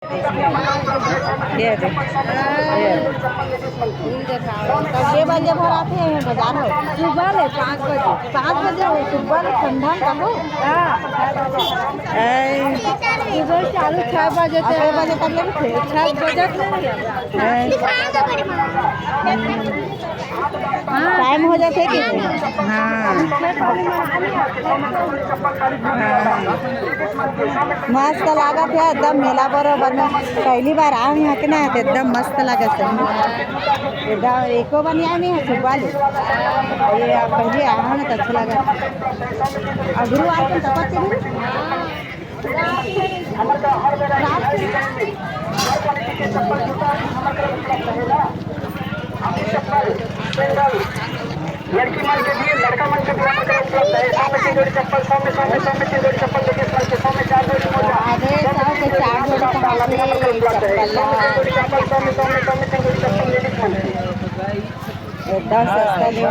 ये दे ये तब 2 बजे भर आते हैं बाजार हो सुबह ले 5 बजे। 5 बजे हो सुबह में ठंडा का हो हाँ सुबह चालू 6 बजे से 6 बजे तक लगे थे 6 बजे टाइम हो जाते कि हाँ मस्त लागत है एकदम मेला बरोबर में पहली बार आऊँ यहाँ के ना तो एकदम मस्त लागत है एकदम एको बार नहीं आए नहीं है सुबह ले ये पहले आया ना तो अच्छा लगा अगरू आते तो पत्ते लड़की मन के लिए लड़का मन के लिए उपलब्ध है। 100 में 3 जोड़ी चप्पल, 100 में 3 जोड़ी चप्पल देखिए, 100 में 4 जोड़ी मोजा, अरे 100 के 4 जोड़ी कहाँ से चप्पल 100 में 3 जोड़ी चप्पल लेडीज मन एकदम सस्ता ले